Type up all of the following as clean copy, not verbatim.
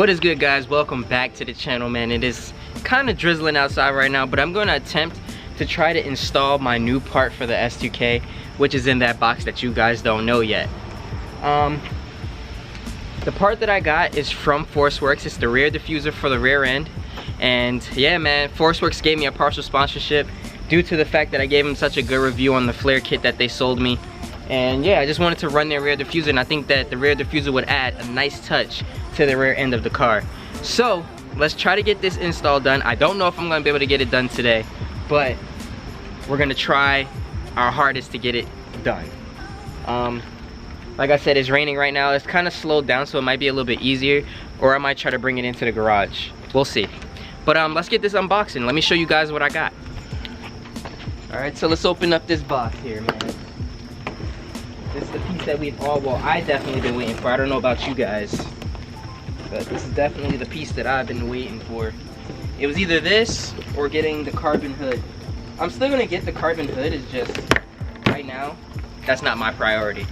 What is good, guys? Welcome back to the channel, man. It is kind of drizzling outside right now, but I'm going to attempt to try to install my new part for the S2K, which is in that box that you guys don't know yet. The part that I got is from Forceworks. It's the rear diffuser for the rear end. And yeah, man, Forceworks gave me a partial sponsorship due to the fact that I gave them such a good review on the flare kit that they sold me. And yeah, I just wanted to run their rear diffuser, and I think that the rear diffuser would add a nice touch to the rear end of the car. So let's try to get this install done. I don't know if I'm gonna be able to get it done today, but we're gonna try our hardest to get it done. Like I said, it's raining right now. It's kind of slowed down, so it might be a little bit easier, or I might try to bring it into the garage. We'll see. But let's get this unboxing. Let me show you guys what I got. All right, so let's open up this box here, man. This is the piece that we've all, well, I definitely been waiting for. I don't know about you guys, but this is definitely the piece that I've been waiting for. It was either this or getting the carbon hood. I'm still gonna get the carbon hood. It's just right now that's not my priority.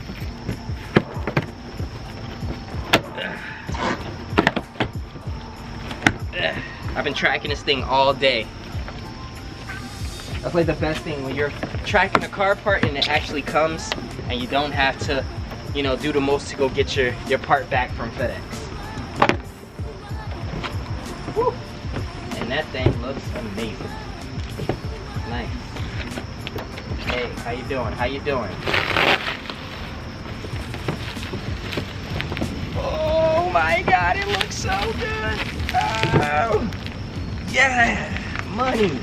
I've been tracking this thing all day. That's like the best thing when you're tracking a car part and it actually comes and you don't have to, you know, do the most to go get your part back from FedEx. Woo. And that thing looks amazing. Nice. Hey, how you doing? How you doing? Oh my God, it looks so good. Oh, yeah, money,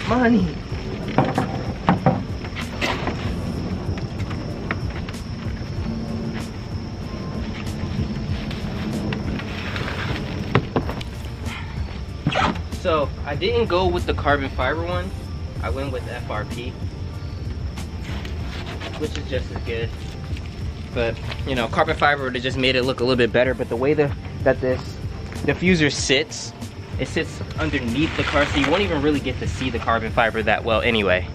money. So I didn't go with the carbon fiber one. I went with FRP, which is just as good. But you know, carbon fiber would have just made it look a little bit better. But the way that this diffuser sits, it sits underneath the car, so you won't even really get to see the carbon fiber that well anyway.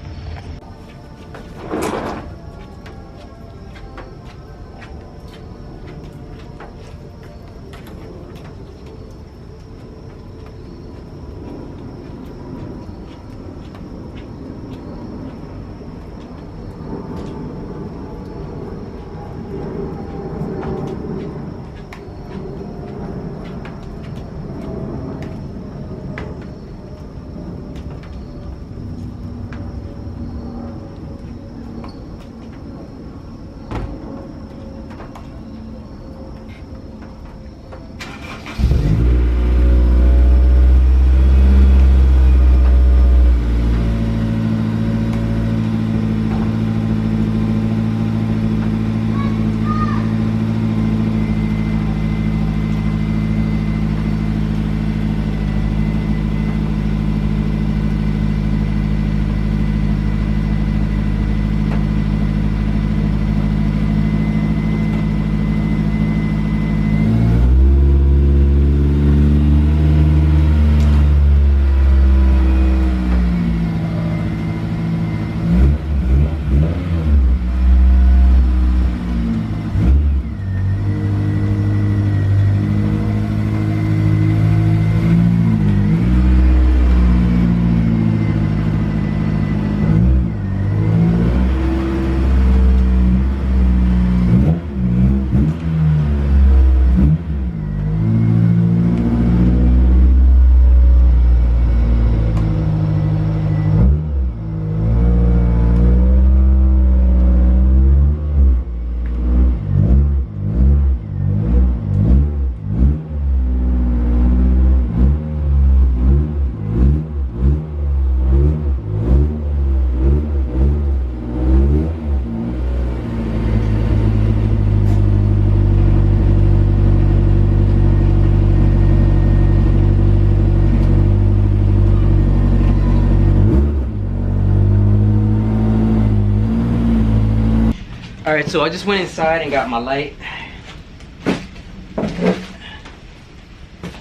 Alright, so I just went inside and got my light.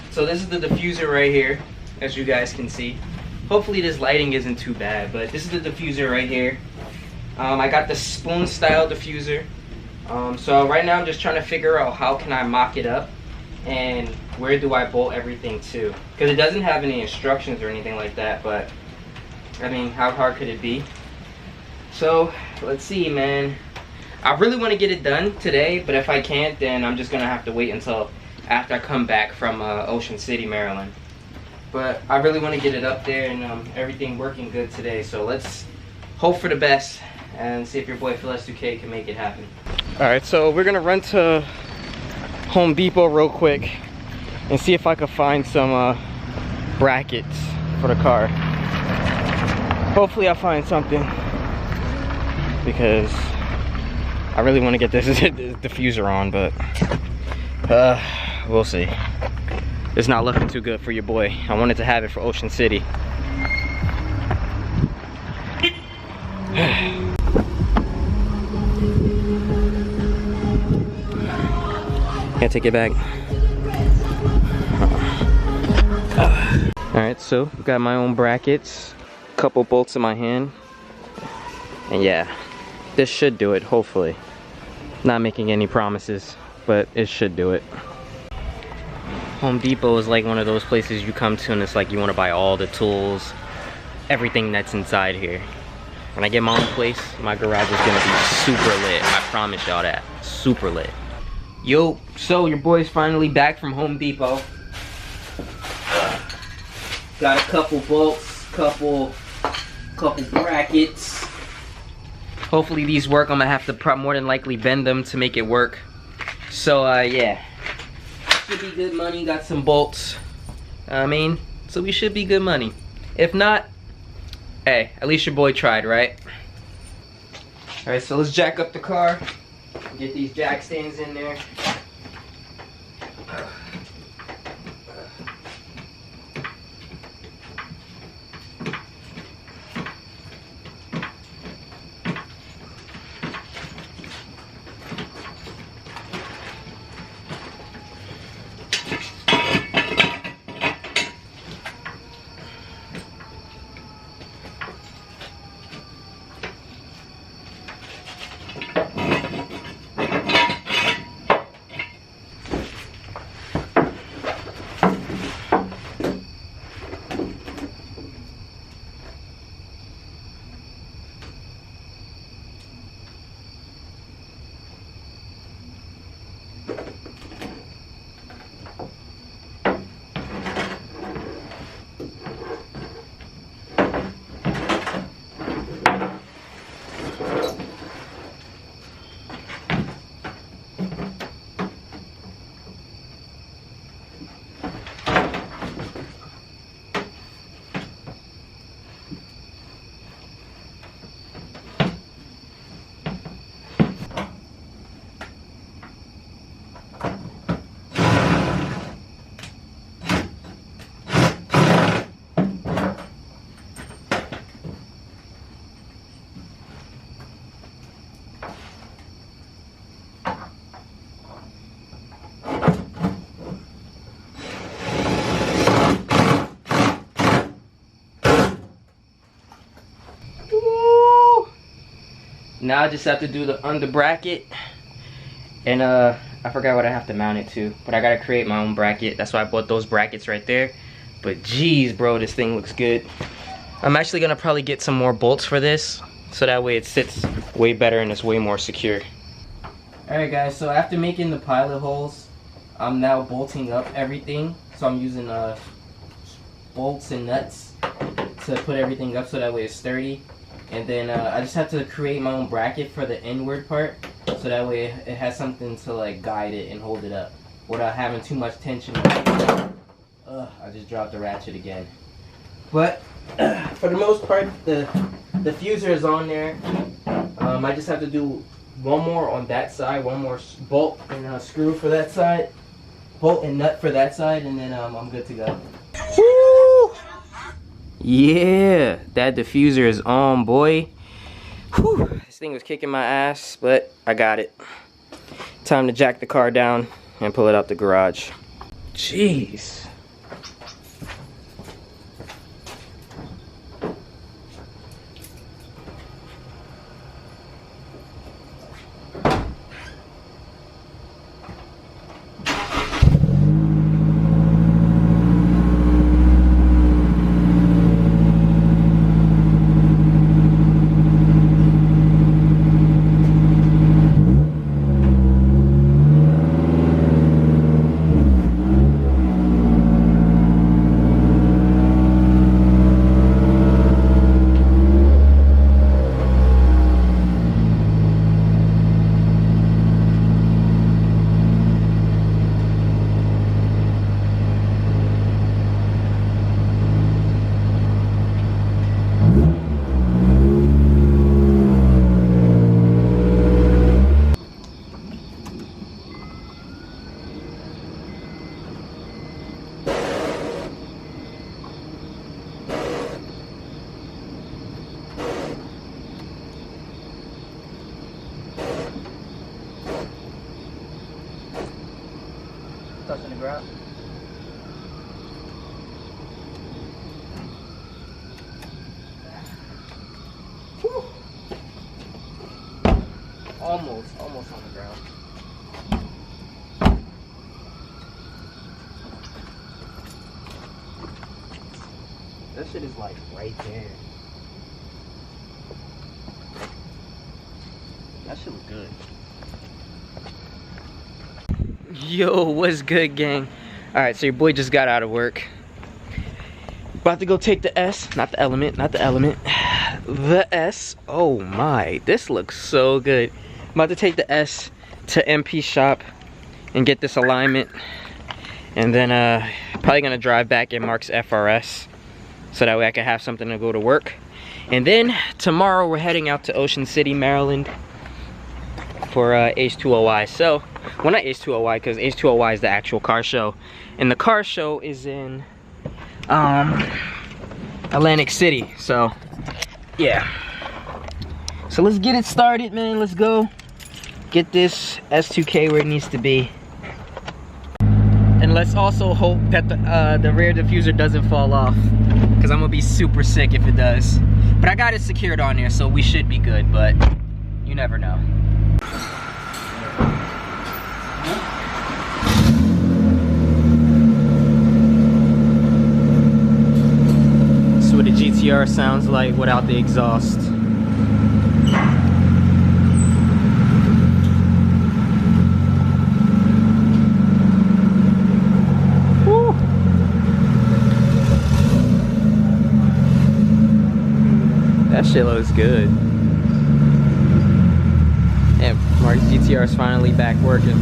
So this is the diffuser right here, as you guys can see. Hopefully this lighting isn't too bad, but this is the diffuser right here. I got the spoon style diffuser. So right now I'm just trying to figure out how can I mock it up and where do I bolt everything to? Because it doesn't have any instructions or anything like that, but I mean, how hard could it be? So let's see, man. I really want to get it done today, but if I can't, then I'm just gonna have to wait until after I come back from Ocean City, Maryland. But I really want to get it up there and everything working good today. So let's hope for the best and see if your boy Phil-S2K can make it happen. All right, so we're gonna run to Home Depot real quick and see if I could find some brackets for the car. Hopefully I find something, because I really want to get this diffuser on, but we'll see. It's not looking too good for your boy. I wanted to have it for Ocean City. Can't take it back. Alright, so got my own brackets, couple bolts in my hand, and yeah, this should do it, hopefully. Not making any promises, but it should do it. Home Depot is like one of those places you come to and it's like you want to buy all the tools, everything that's inside here. When I get my own place, my garage is gonna be super lit. I promise y'all that. Super lit. Yo, so your boy's finally back from Home Depot. Got a couple bolts, couple brackets. Hopefully these work. I'm gonna have to more than likely bend them to make it work. So yeah, should be good money. Got some bolts. I mean, so we should be good money. If not, hey, at least your boy tried, right? All right, so let's jack up the car. Get these jack stands in there. Now I just have to do the under bracket, and I forgot what I have to mount it to, but I gotta create my own bracket. That's why I bought those brackets right there. But geez, bro, this thing looks good. I'm actually gonna probably get some more bolts for this, so that way it sits way better and it's way more secure. Alright guys, so after making the pilot holes, I'm now bolting up everything. So I'm using bolts and nuts to put everything up so that way it's sturdy. And then I just have to create my own bracket for the inward part, so that way it has something to like guide it and hold it up without having too much tension. I just dropped the ratchet again. But for the most part, the diffuser is on there. I just have to do one more on that side, one more bolt and screw for that side, bolt and nut for that side, and then I'm good to go. Woo! Yeah, that diffuser is on, boy. Whew, this thing was kicking my ass, but I got it. Time to jack the car down and pull it out the garage. Jeez. Nothing to grab. Whew. Almost on the ground. That shit is like right there. That shit look good. Yo, what's good, gang? Alright, so your boy just got out of work. About to go take the S, not the Element, the S. Oh my, this looks so good. I'm about to take the S to MP shop and get this alignment. And then probably gonna drive back in Mark's FRS so that way I can have something to go to work. And then tomorrow we're heading out to Ocean City, Maryland for H2OI. So, well, not H2OI, because H2OI is the actual car show. And the car show is in Atlantic City. So, yeah. So let's get it started, man. Let's go get this S2K where it needs to be. And let's also hope that the rear diffuser doesn't fall off, because I'm gonna be super sick if it does. But I got it secured on there, so we should be good, but you never know. That's what the GTR sounds like without the exhaust. Woo. That shit looks good. And Mark's GTR is finally back working.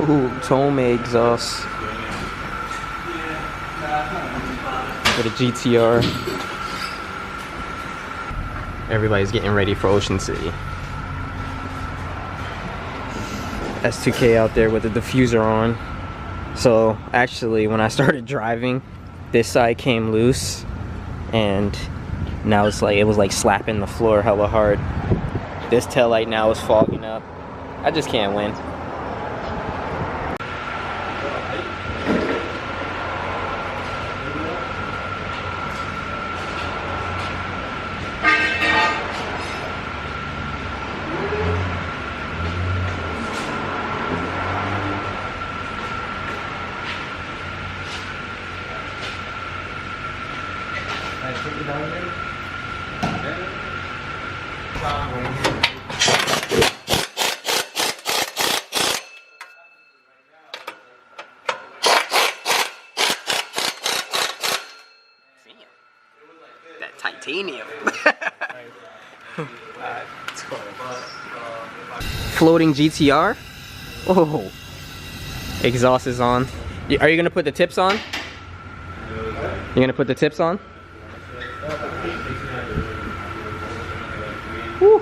Ooh, TOMEI exhaust for the GTR. Everybody's getting ready for Ocean City. S2K out there with the diffuser on. So actually, when I started driving, this side came loose, and now it's like it was like slapping the floor hella hard. This taillight now is fogging up. I just can't win. That titanium. Floating GTR. Oh, exhaust is on. Are you gonna put the tips on? You gonna put the tips on? Woo.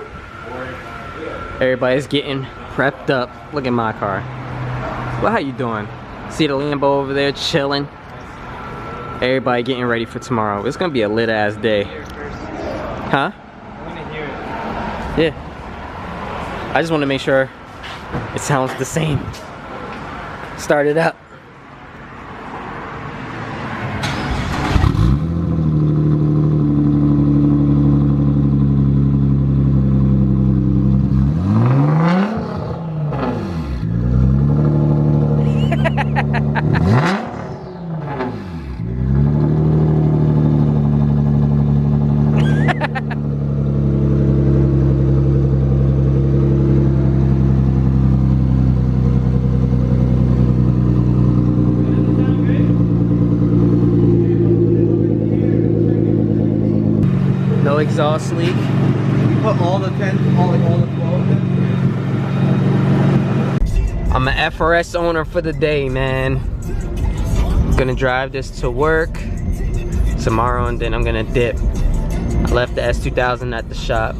Everybody's getting prepped up. Look at my car. Well, how you doing? See the Lambo over there chilling. Everybody getting ready for tomorrow. It's gonna be a lit ass day. Huh? Yeah. I just want to make sure it sounds the same. Start it up. No exhaust leak. We put all the flow in. I'm an FRS owner for the day, man. Gonna drive this to work tomorrow, and then I'm gonna dip. I left the S2000 at the shop.